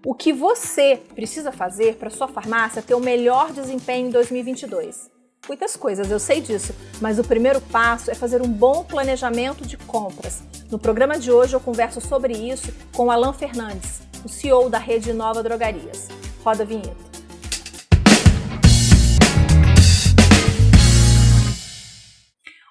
O que você precisa fazer para sua farmácia ter o melhor desempenho em 2022? Muitas coisas, eu sei disso, mas o primeiro passo é fazer um bom planejamento de compras. No programa de hoje eu converso sobre isso com o Alan Fernandes, o CEO da rede Nova Drogarias. Roda a vinheta.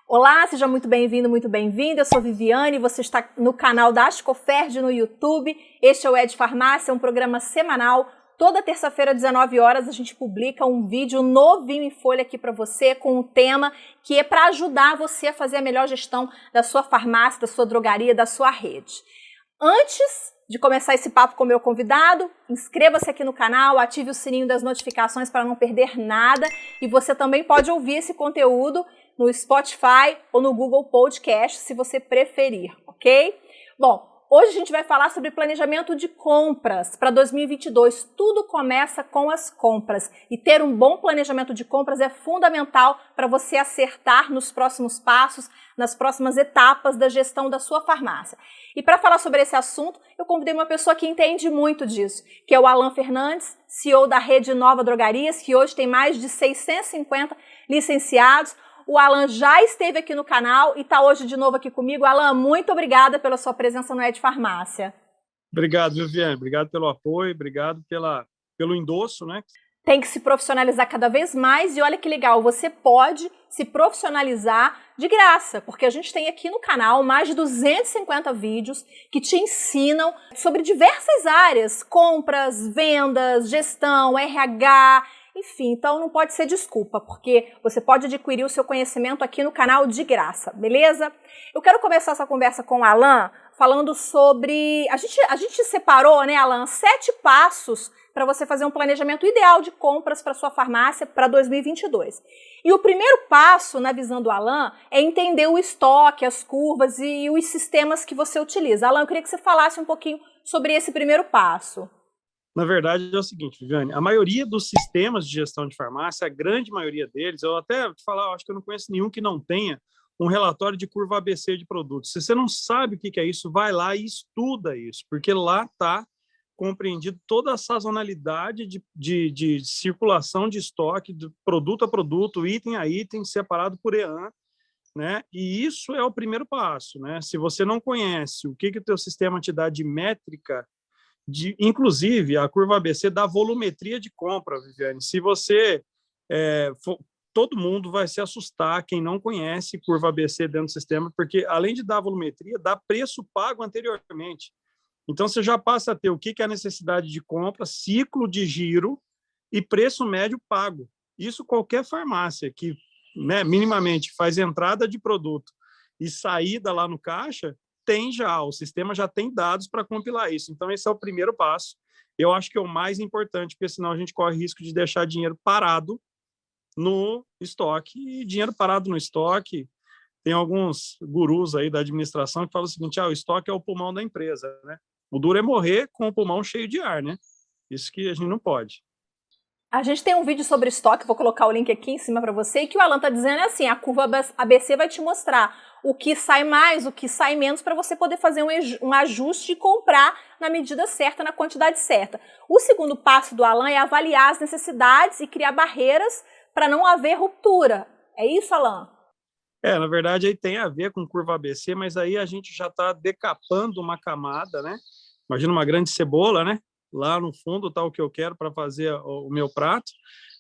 Olá, seja muito bem-vindo, muito bem-vinda. Eu sou Viviane, você está no canal da Ascoferd no YouTube. Este é o Ed Farmácia, um programa semanal. Toda terça-feira, 19 horas, a gente publica um vídeo novinho em folha aqui para você com um tema que é para ajudar você a fazer a melhor gestão da sua farmácia, da sua drogaria, da sua rede. Antes de começar esse papo com o meu convidado, inscreva-se aqui no canal, ative o sininho das notificações para não perder nada e você também pode ouvir esse conteúdo no Spotify ou no Google Podcast, se você preferir, ok? Bom, hoje a gente vai falar sobre planejamento de compras para 2022. Tudo começa com as compras e ter um bom planejamento de compras é fundamental para você acertar nos próximos passos, nas próximas etapas da gestão da sua farmácia. E para falar sobre esse assunto, eu convidei uma pessoa que entende muito disso, que é o Alan Fernandes, CEO da rede Nova Drogarias, que hoje tem mais de 650 licenciados. O Alan já esteve aqui no canal e está hoje de novo aqui comigo. Alan, muito obrigada pela sua presença no Ed Farmácia. Obrigado, Viviane. Obrigado pelo apoio, obrigado pelo endosso, né? Tem que se profissionalizar cada vez mais e olha que legal, você pode se profissionalizar de graça, porque a gente tem aqui no canal mais de 250 vídeos que te ensinam sobre diversas áreas, compras, vendas, gestão, RH, enfim, então não pode ser desculpa, porque você pode adquirir o seu conhecimento aqui no canal de graça, beleza? Eu quero começar essa conversa com o Alan falando sobre... A gente separou, né, Alan, 7 passos para você fazer um planejamento ideal de compras para sua farmácia para 2022. E o primeiro passo, na visão do Alan, é entender o estoque, as curvas e os sistemas que você utiliza. Alan, eu queria que você falasse um pouquinho sobre esse primeiro passo. Na verdade, é o seguinte, Viviane, a maioria dos sistemas de gestão de farmácia, a grande maioria deles, eu até te falar, acho que eu não conheço nenhum que não tenha um relatório de curva ABC de produtos. Se você não sabe o que é isso, vai lá e estuda isso, porque lá está compreendido toda a sazonalidade de circulação de estoque, de produto a produto, item a item, separado por EAN, né? E isso é o primeiro passo, né? Se você não conhece o que o teu sistema te dá de métrica, inclusive, a curva ABC dá volumetria de compra, Viviane. Se você todo mundo vai se assustar, quem não conhece curva ABC dentro do sistema, porque além de dar volumetria, dá preço pago anteriormente. Então, você já passa a ter o que é a necessidade de compra, ciclo de giro e preço médio pago. Isso qualquer farmácia que, né, minimamente faz entrada de produto e saída lá no caixa, o sistema já tem dados para compilar isso. Então, esse é o primeiro passo. Eu acho que é o mais importante, porque senão a gente corre risco de deixar dinheiro parado no estoque. E dinheiro parado no estoque, tem alguns gurus aí da administração que falam o seguinte, o estoque é o pulmão da empresa, né? O duro é morrer com o pulmão cheio de ar, né? Isso que a gente não pode. A gente tem um vídeo sobre estoque, vou colocar o link aqui em cima para você, e que o Alan está dizendo é assim, a curva ABC vai te mostrar o que sai mais, o que sai menos, para você poder fazer um ajuste e comprar na medida certa, na quantidade certa. O segundo passo do Alan é avaliar as necessidades e criar barreiras para não haver ruptura. É isso, Alan? Na verdade, aí tem a ver com curva ABC, mas aí a gente já está decapando uma camada, né? Imagina uma grande cebola, né? Lá no fundo está o que eu quero para fazer o meu prato,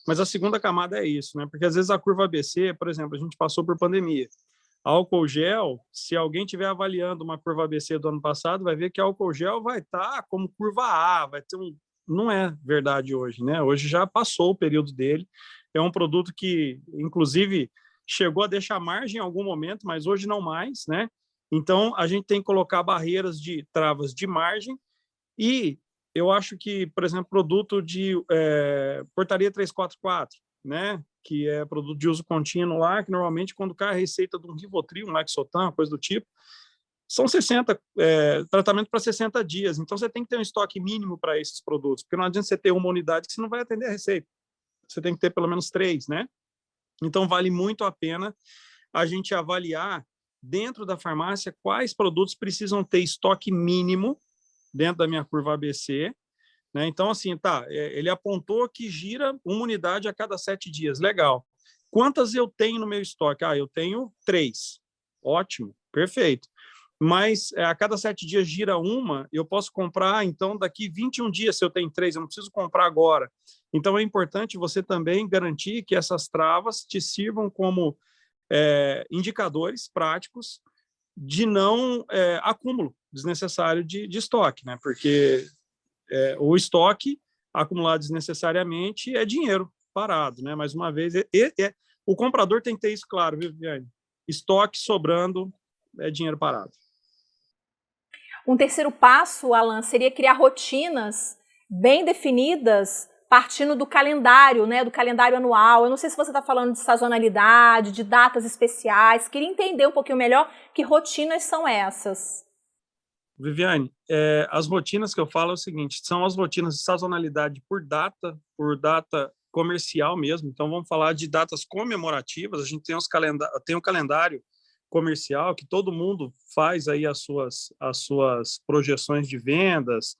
mas a segunda camada é isso, né? Porque às vezes a curva ABC, por exemplo, a gente passou por pandemia. Álcool gel, se alguém estiver avaliando uma curva ABC do ano passado, vai ver que álcool gel vai estar como curva A, vai ter não é verdade hoje, né? Hoje já passou o período dele. É um produto que, inclusive, chegou a deixar margem em algum momento, mas hoje não mais, né? Então, a gente tem que colocar barreiras de travas de margem e eu acho que, por exemplo, produto de portaria 344, né? Que é produto de uso contínuo lá, que normalmente quando cai a receita de um Rivotril, um Lexotan, coisa do tipo, são 60, tratamento para 60 dias. Então, você tem que ter um estoque mínimo para esses produtos, porque não adianta você ter uma unidade que você não vai atender a receita. Você tem que ter pelo menos 3, né? Então, vale muito a pena a gente avaliar dentro da farmácia quais produtos precisam ter estoque mínimo dentro da minha curva ABC, né? Então, assim, tá, ele apontou que gira uma unidade a cada 7 dias. Legal. Quantas eu tenho no meu estoque? Ah, eu tenho 3. Ótimo, perfeito. Mas a cada 7 dias gira uma, eu posso comprar, então, daqui 21 dias, se eu tenho 3, eu não preciso comprar agora. Então, é importante você também garantir que essas travas te sirvam como indicadores práticos de não acúmulo desnecessário de estoque, né? Porque o estoque acumulado desnecessariamente é dinheiro parado, né? Mais uma vez, o comprador tem que ter isso claro, viu, Viviane? Estoque sobrando é dinheiro parado. Um terceiro passo, Alan, seria criar rotinas bem definidas, partindo do calendário, né, do calendário anual. Eu não sei se você está falando de sazonalidade, de datas especiais. Queria entender um pouquinho melhor que rotinas são essas. Viviane, as rotinas que eu falo é o seguinte, são as rotinas de sazonalidade por data comercial mesmo. Então, vamos falar de datas comemorativas. A gente tem um calendário comercial que todo mundo faz aí as suas projeções de vendas,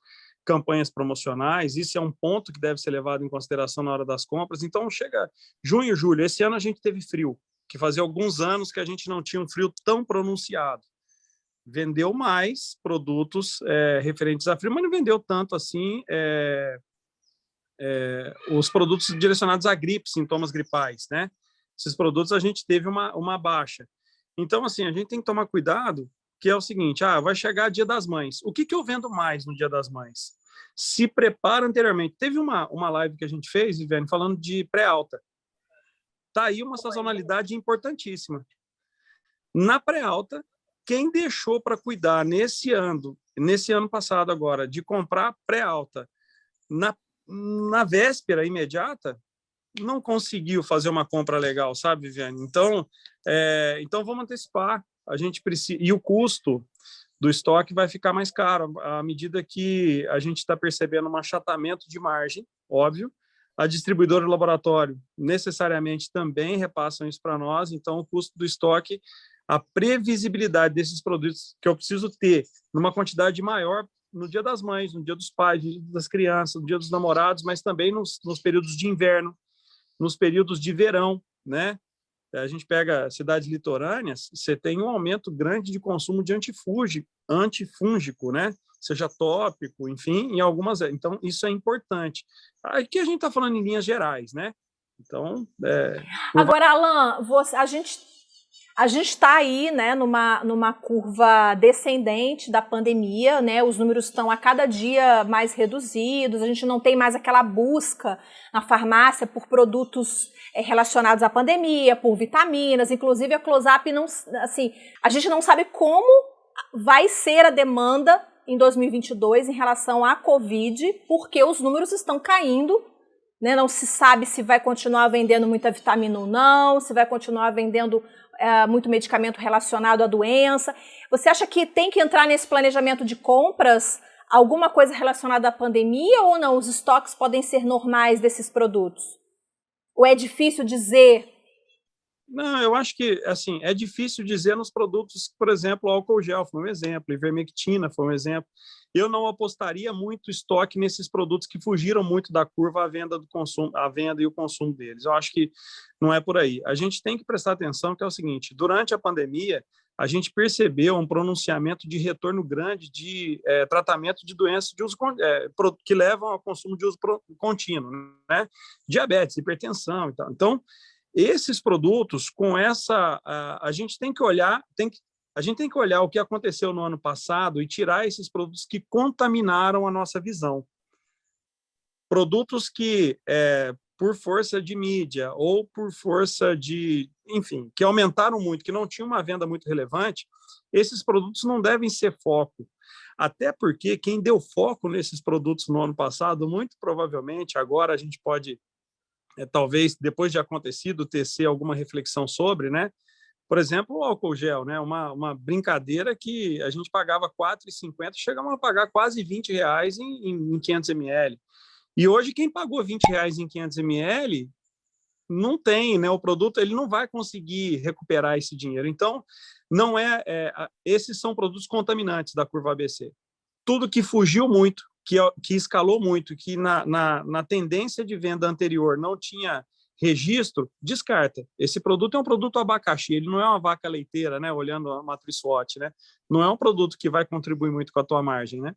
campanhas promocionais. Isso é um ponto que deve ser levado em consideração na hora das compras. Então, chega junho, julho. Esse ano a gente teve frio, que fazia alguns anos que a gente não tinha um frio tão pronunciado. Vendeu mais produtos referentes a frio, mas não vendeu tanto assim os produtos direcionados à gripe, sintomas gripais, né? Esses produtos a gente teve uma baixa. Então, assim, a gente tem que tomar cuidado, que é o seguinte, vai chegar Dia das Mães. O que eu vendo mais no Dia das Mães? Se prepara anteriormente. Teve uma live que a gente fez, Viviane, falando de pré-alta. Tá aí uma sazonalidade importantíssima. Na pré-alta, quem deixou para cuidar nesse ano passado agora, de comprar pré-alta na véspera imediata, não conseguiu fazer uma compra legal, sabe, Viviane? Então vamos antecipar. A gente precisa, e o custo do estoque vai ficar mais caro à medida que a gente está percebendo um achatamento de margem, óbvio. A distribuidora e o laboratório necessariamente também repassam isso para nós, então o custo do estoque, a previsibilidade desses produtos que eu preciso ter numa quantidade maior no Dia das Mães, no Dia dos Pais, no Dia das Crianças, no Dia dos Namorados, mas também nos períodos de inverno, nos períodos de verão, né? A gente pega cidades litorâneas, você tem um aumento grande de consumo de antifúngico, né? Seja tópico, enfim, em algumas. Então, isso é importante. Aqui a gente está falando em linhas gerais, né? Então, Agora, Alan, a gente está aí, né, numa curva descendente da pandemia, né? Os números estão a cada dia mais reduzidos, a gente não tem mais aquela busca na farmácia por produtos relacionados à pandemia, por vitaminas, inclusive a Close-Up não, assim, a gente não sabe como vai ser a demanda em 2022 em relação à Covid, porque os números estão caindo, né? Não se sabe se vai continuar vendendo muita vitamina ou não, se vai continuar vendendo muito medicamento relacionado à doença. Você acha que tem que entrar nesse planejamento de compras alguma coisa relacionada à pandemia ou não? Os estoques podem ser normais desses produtos? Ou é difícil dizer? Não, eu acho que assim é difícil dizer nos produtos, por exemplo, álcool gel foi um exemplo, ivermectina foi um exemplo. Eu não apostaria muito estoque nesses produtos que fugiram muito da curva à venda e o consumo deles. Eu acho que não é por aí. A gente tem que prestar atenção que é o seguinte: durante a pandemia, a gente percebeu um pronunciamento de retorno grande de tratamento de doenças de uso, que levam ao consumo de uso contínuo, né? Diabetes, hipertensão e tal. Então, esses produtos, a gente tem que olhar, a gente tem que olhar o que aconteceu no ano passado e tirar esses produtos que contaminaram a nossa visão. Produtos que, por força de mídia ou por força enfim, que aumentaram muito, que não tinham uma venda muito relevante, esses produtos não devem ser foco. Até porque quem deu foco nesses produtos no ano passado, muito provavelmente, agora a gente pode talvez, depois de acontecido, tecer alguma reflexão sobre, né? Por exemplo, o álcool gel, né? Uma brincadeira que a gente pagava R$ 4,50, chegamos a pagar quase R$ 20 em 500 ml. E hoje, quem pagou R$ 20 em 500 ml não tem, né? O produto ele não vai conseguir recuperar esse dinheiro. Então, não esses são produtos contaminantes da curva ABC. tudo que fugiu muito, que escalou muito, que na tendência de venda anterior não tinha registro, descarta. Esse produto é um produto abacaxi, ele não é uma vaca leiteira, né? Olhando a matriz SWOT, né? Não é um produto que vai contribuir muito com a tua margem, né?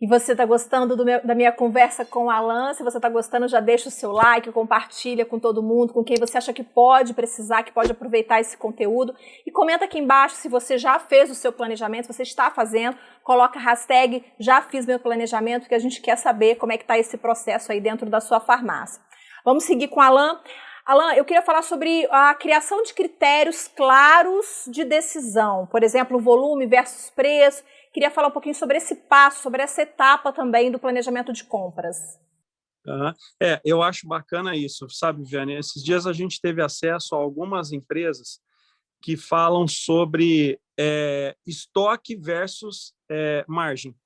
E você está gostando da minha conversa com o Alan? Se você está gostando, já deixa o seu like, compartilha com todo mundo, com quem você acha que pode precisar, que pode aproveitar esse conteúdo. E comenta aqui embaixo se você já fez o seu planejamento, se você está fazendo. Coloca a hashtag já fiz meu planejamento, que a gente quer saber como é que está esse processo aí dentro da sua farmácia. Vamos seguir com o Alan. Alan, eu queria falar sobre a criação de critérios claros de decisão. Por exemplo, volume versus preço. Queria falar um pouquinho sobre esse passo, sobre essa etapa também do planejamento de compras. Eu acho bacana isso, sabe, Viane? Esses dias a gente teve acesso a algumas empresas que falam sobre estoque versus margem.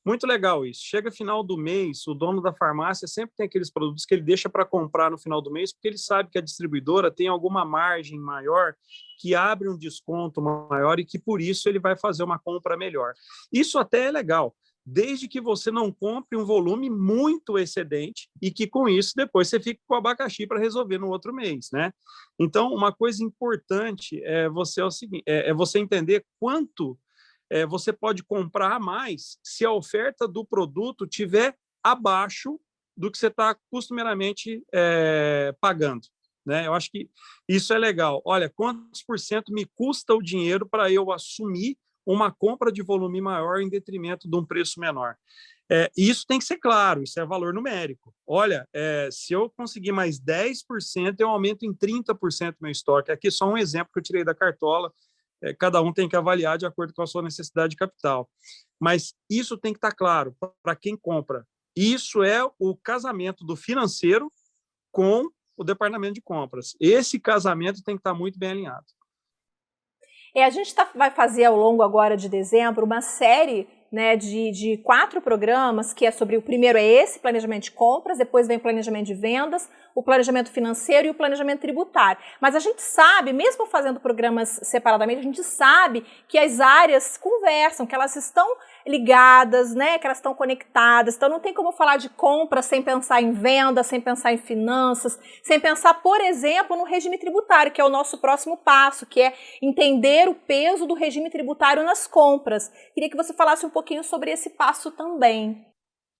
Muito legal isso. Chega final do mês, o dono da farmácia sempre tem aqueles produtos que ele deixa para comprar no final do mês, porque ele sabe que a distribuidora tem alguma margem maior, que abre um desconto maior e que, por isso, ele vai fazer uma compra melhor. Isso até é legal, desde que você não compre um volume muito excedente e que, com isso, depois você fique com o abacaxi para resolver no outro mês, né? Então, uma coisa importante é você entender quanto você pode comprar a mais se a oferta do produto tiver abaixo do que você está costumeiramente pagando, né? Eu acho que isso é legal. Olha, quantos por cento me custa o dinheiro para eu assumir uma compra de volume maior em detrimento de um preço menor? Isso tem que ser claro, isso é valor numérico. Olha, se eu conseguir mais 10%, eu aumento em 30% meu estoque. Aqui só um exemplo que eu tirei da cartola. Cada um tem que avaliar de acordo com a sua necessidade de capital. Mas isso tem que estar claro para quem compra. Isso é o casamento do financeiro com o departamento de compras. Esse casamento tem que estar muito bem alinhado. A gente vai fazer ao longo agora de dezembro uma série, né, de 4 programas, que é sobre, o primeiro é esse, planejamento de compras, depois vem o planejamento de vendas, o planejamento financeiro e o planejamento tributário. Mas a gente sabe, mesmo fazendo programas separadamente, a gente sabe que as áreas conversam, que elas estão ligadas, né, que elas estão conectadas. Então não tem como falar de compra sem pensar em venda, sem pensar em finanças, sem pensar, por exemplo, no regime tributário, que é o nosso próximo passo, que é entender o peso do regime tributário nas compras. Queria que você falasse um pouquinho sobre esse passo também.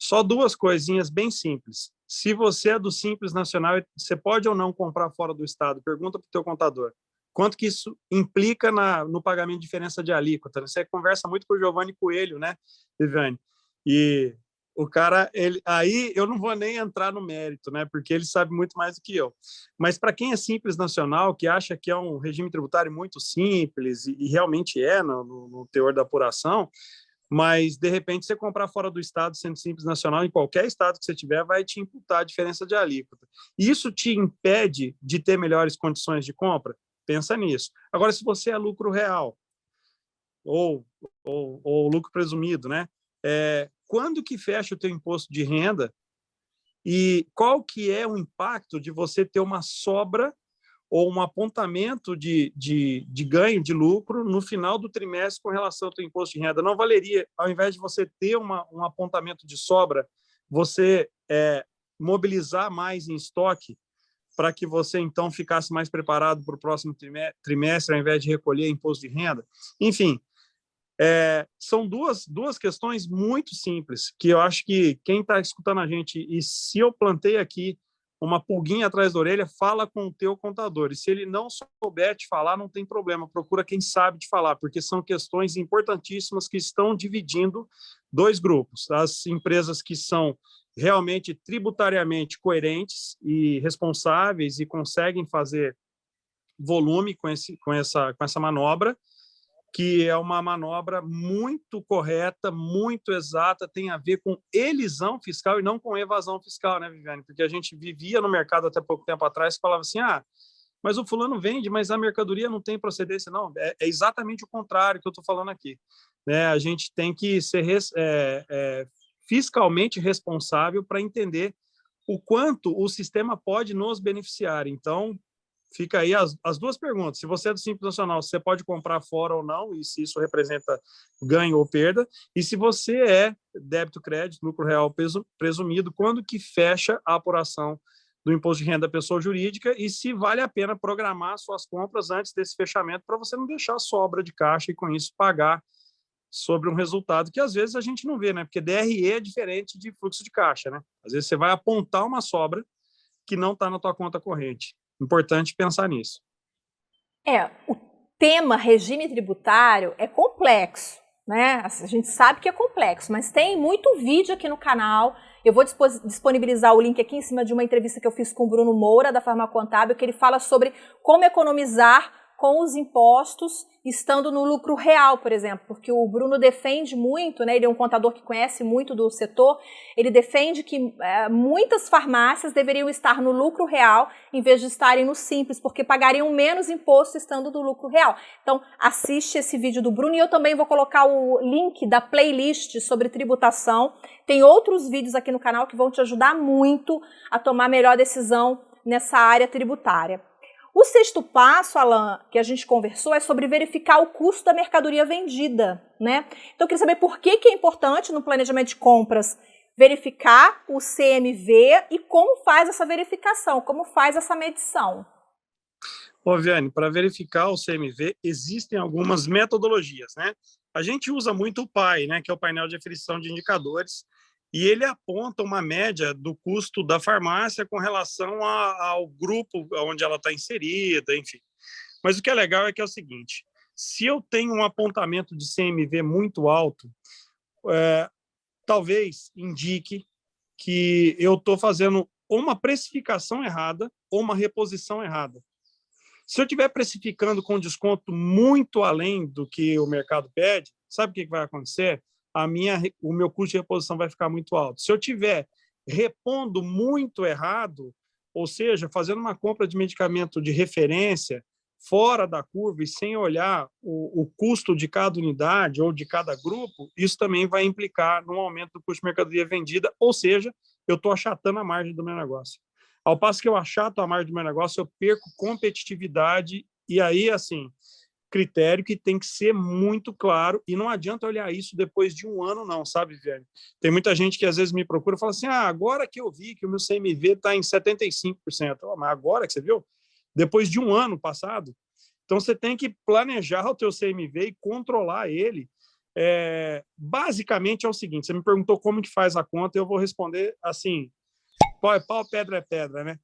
Só 2 coisinhas bem simples. Se você é do Simples Nacional, você pode ou não comprar fora do estado? Pergunta para o teu contador. Quanto que isso implica no pagamento de diferença de alíquota? Você conversa muito com o Giovanni Coelho, né, Viviane? E o cara, aí eu não vou nem entrar no mérito, né, porque ele sabe muito mais do que eu. Mas para quem é Simples Nacional, que acha que é um regime tributário muito simples, e realmente é no teor da apuração, mas, de repente, você comprar fora do estado, sendo Simples Nacional, em qualquer estado que você tiver, vai te imputar a diferença de alíquota. Isso te impede de ter melhores condições de compra? Pensa nisso. Agora, se você é lucro real ou lucro presumido, né? Quando que fecha o teu imposto de renda e qual que é o impacto de você ter uma sobra ou um apontamento de ganho, de lucro, no final do trimestre com relação ao teu imposto de renda? Não valeria, ao invés de você ter um apontamento de sobra, você mobilizar mais em estoque para que você, então, ficasse mais preparado para o próximo trimestre, ao invés de recolher imposto de renda? Enfim, são duas questões muito simples, que eu acho que quem está escutando a gente, e se eu plantei aqui uma pulguinha atrás da orelha, fala com o teu contador. E se ele não souber te falar, não tem problema, procura quem sabe te falar, porque são questões importantíssimas que estão dividindo 2 grupos. As empresas que são realmente tributariamente coerentes e responsáveis e conseguem fazer volume com essa manobra, que é uma manobra muito correta, muito exata, tem a ver com elisão fiscal e não com evasão fiscal, né, Viviane? Porque a gente vivia no mercado até pouco tempo atrás e falava assim, mas o fulano vende, mas a mercadoria não tem procedência. Não, é exatamente o contrário que eu estou falando aqui, né? A gente tem que ser fiscalmente responsável para entender o quanto o sistema pode nos beneficiar. Então, fica aí as duas perguntas. Se você é do Simples Nacional, você pode comprar fora ou não, e se isso representa ganho ou perda. E se você é débito, crédito, lucro real presumido, quando que fecha a apuração do imposto de renda da pessoa jurídica e se vale a pena programar suas compras antes desse fechamento para você não deixar sobra de caixa e, com isso, pagar sobre um resultado que, às vezes, a gente não vê, né? Porque DRE é diferente de fluxo de caixa, né? Às vezes, você vai apontar uma sobra que não está na tua conta corrente. Importante pensar nisso. O tema regime tributário é complexo, né? A gente sabe que é complexo, mas tem muito vídeo aqui no canal. Eu vou disponibilizar o link aqui em cima de uma entrevista que eu fiz com o Bruno Moura, da Farmacontábil, que ele fala sobre como economizar com os impostos estando no lucro real, por exemplo, porque o Bruno defende muito, né, ele é um contador que conhece muito do setor, ele defende que muitas farmácias deveriam estar no lucro real em vez de estarem no simples, porque pagariam menos imposto estando no lucro real. Então, assiste esse vídeo do Bruno e eu também vou colocar o link da playlist sobre tributação. Tem outros vídeos aqui no canal que vão te ajudar muito a tomar a melhor decisão nessa área tributária. O sexto passo, Alan, que a gente conversou, é sobre verificar o custo da mercadoria vendida, né? Então, eu queria saber por que é importante no planejamento de compras verificar o CMV e como faz essa verificação, como faz essa medição. Ô, Viane, para verificar o CMV, existem algumas metodologias, né? A gente usa muito o PAI, né, que é o painel de aferição de indicadores, e ele aponta uma média do custo da farmácia com relação ao grupo onde ela está inserida, enfim. Mas o que é legal é que é o seguinte, se eu tenho um apontamento de CMV muito alto, talvez indique que eu estou fazendo ou uma precificação errada ou uma reposição errada. Se eu estiver precificando com desconto muito além do que o mercado pede, sabe o que vai acontecer? O meu custo de reposição vai ficar muito alto. Se eu estiver repondo muito errado, ou seja, fazendo uma compra de medicamento de referência fora da curva e sem olhar o custo de cada unidade ou de cada grupo, isso também vai implicar no aumento do custo de mercadoria vendida, ou seja, eu estou achatando a margem do meu negócio. Ao passo que eu achato a margem do meu negócio, eu perco competitividade e aí, assim, critério que tem que ser muito claro e não adianta olhar isso depois de um ano não, sabe, Viane? Tem muita gente que às vezes me procura e fala assim, agora que eu vi que o meu CMV está em 75%. Mas agora que você viu? Depois de um ano passado. Então, você tem que planejar o teu CMV e controlar ele. Basicamente é o seguinte, você me perguntou como que faz a conta, eu vou responder assim, pau é pau, pedra é pedra, né?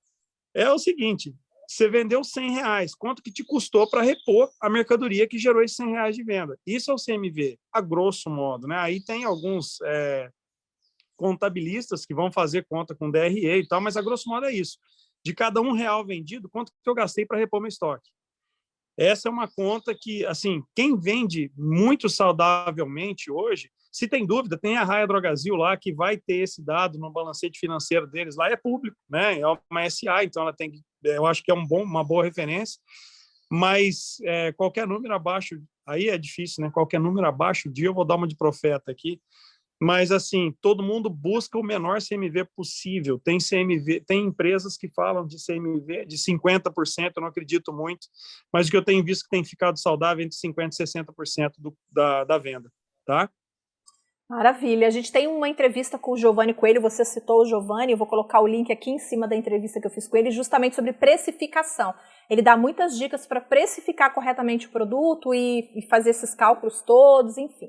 É o seguinte, você vendeu R$100, quanto que te custou para repor a mercadoria que gerou esses R$100 de venda? Isso é o CMV, a grosso modo, né? Aí tem alguns contabilistas que vão fazer conta com DRE e tal, mas a grosso modo é isso. De cada R$1 vendido, quanto que eu gastei para repor meu estoque? Essa é uma conta que, assim, quem vende muito saudavelmente hoje, se tem dúvida, tem a Raia Drogasil lá que vai ter esse dado no balancete financeiro deles. Lá é público, né? É uma SA, então ela tem que, eu acho que é uma boa referência. Mas qualquer número abaixo, aí é difícil, né? Qualquer número abaixo de, eu vou dar uma de profeta aqui. Mas, assim, todo mundo busca o menor CMV possível. Tem empresas que falam de CMV de 50%, eu não acredito muito, mas o que eu tenho visto que tem ficado saudável entre 50% e 60% da venda, tá? Maravilha. A gente tem uma entrevista com o Giovanni Coelho, você citou o Giovanni, eu vou colocar o link aqui em cima da entrevista que eu fiz com ele, justamente sobre precificação. Ele dá muitas dicas para precificar corretamente o produto e fazer esses cálculos todos, enfim.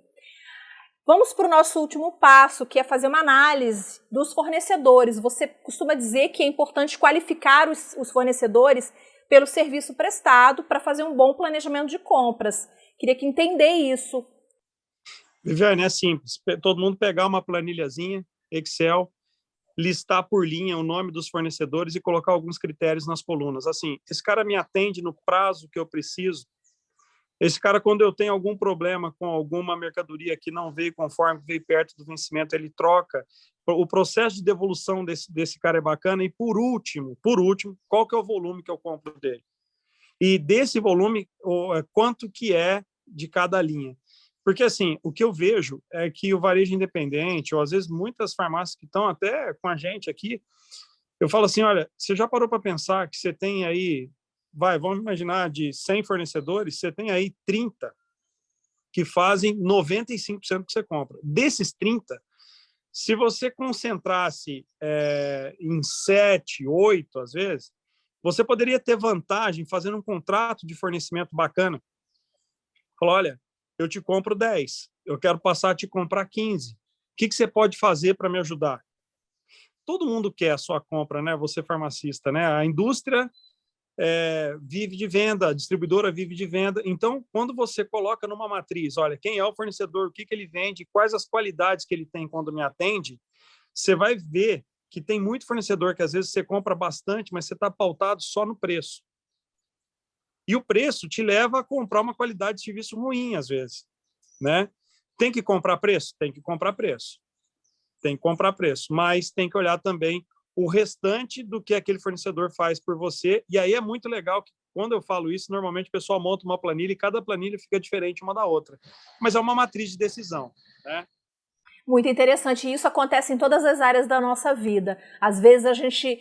Vamos para o nosso último passo, que é fazer uma análise dos fornecedores. Você costuma dizer que é importante qualificar os fornecedores pelo serviço prestado para fazer um bom planejamento de compras. Queria que entender isso. Viviane, é simples. Todo mundo pegar uma planilhazinha, Excel, listar por linha o nome dos fornecedores e colocar alguns critérios nas colunas. Assim, esse cara me atende no prazo que eu preciso. Esse cara, quando eu tenho algum problema com alguma mercadoria que não veio conforme, veio perto do vencimento, ele troca. O processo de devolução desse cara é bacana. E, por último, qual que é o volume que eu compro dele? E desse volume, quanto que é de cada linha? Porque, assim, o que eu vejo é que o varejo independente, ou às vezes muitas farmácias que estão até com a gente aqui, eu falo assim, olha, você já parou para pensar que você tem aí vamos imaginar, de 100 fornecedores, você tem aí 30 que fazem 95% do que você compra. Desses 30, se você concentrasse em 7, 8, às vezes, você poderia ter vantagem fazendo um contrato de fornecimento bacana. Falar, olha, eu te compro 10, eu quero passar a te comprar 15. O que você pode fazer para me ajudar? Todo mundo quer a sua compra, né? Você farmacista, né? A indústria vive de venda, a distribuidora vive de venda. Então, quando você coloca numa matriz, olha, quem é o fornecedor, o que ele vende, quais as qualidades que ele tem quando me atende, você vai ver que tem muito fornecedor que às vezes você compra bastante, mas você está pautado só no preço. E o preço te leva a comprar uma qualidade de serviço ruim, às vezes, né? Tem que comprar preço? Tem que comprar preço. Tem que comprar preço, mas tem que olhar também o restante do que aquele fornecedor faz por você. E aí é muito legal que, quando eu falo isso, normalmente o pessoal monta uma planilha e cada planilha fica diferente uma da outra. Mas é uma matriz de decisão, né? Muito interessante. E isso acontece em todas as áreas da nossa vida. Às vezes a gente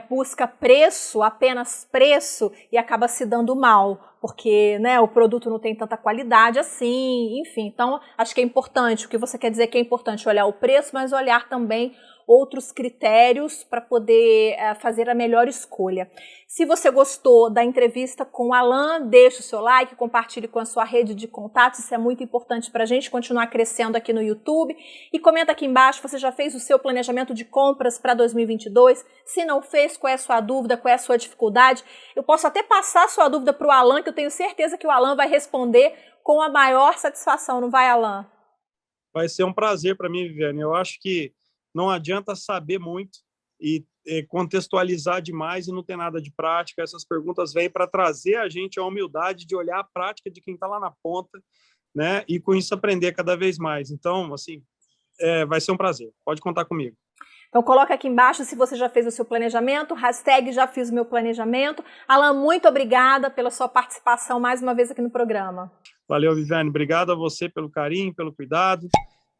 busca preço, apenas preço, e acaba se dando mal, porque, né, o produto não tem tanta qualidade assim, enfim. Então, acho que é importante, o que você quer dizer é que é importante olhar o preço, mas olhar também outros critérios para poder fazer a melhor escolha. Se você gostou da entrevista com o Alan, deixe o seu like, compartilhe com a sua rede de contatos, isso é muito importante para a gente continuar crescendo aqui no YouTube. E comenta aqui embaixo, você já fez o seu planejamento de compras para 2022? Se não fez, qual é a sua dúvida, qual é a sua dificuldade? Eu posso até passar a sua dúvida para o Alan, que eu tenho certeza que o Alan vai responder com a maior satisfação, não vai, Alan? Vai ser um prazer para mim, Viviane. Eu acho que não adianta saber muito e contextualizar demais e não ter nada de prática. Essas perguntas vêm para trazer a gente a humildade de olhar a prática de quem está lá na ponta, né? E com isso aprender cada vez mais. Então, assim, vai ser um prazer. Pode contar comigo. Então coloca aqui embaixo se você já fez o seu planejamento, hashtag já fiz o meu planejamento. Alan, muito obrigada pela sua participação mais uma vez aqui no programa. Valeu, Viviane. Obrigado a você pelo carinho, pelo cuidado.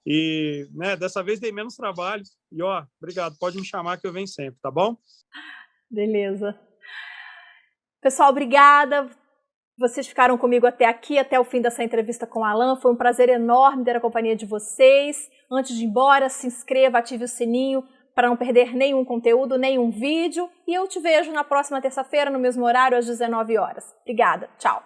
E, né, dessa vez dei menos trabalho. E, obrigado. Pode me chamar que eu venho sempre, tá bom? Beleza. Pessoal, obrigada. Vocês ficaram comigo até aqui, até o fim dessa entrevista com o Alan. Foi um prazer enorme ter a companhia de vocês. Antes de ir embora, se inscreva, ative o sininho para não perder nenhum conteúdo, nenhum vídeo. E eu te vejo na próxima terça-feira, no mesmo horário, às 19 horas. Obrigada. Tchau.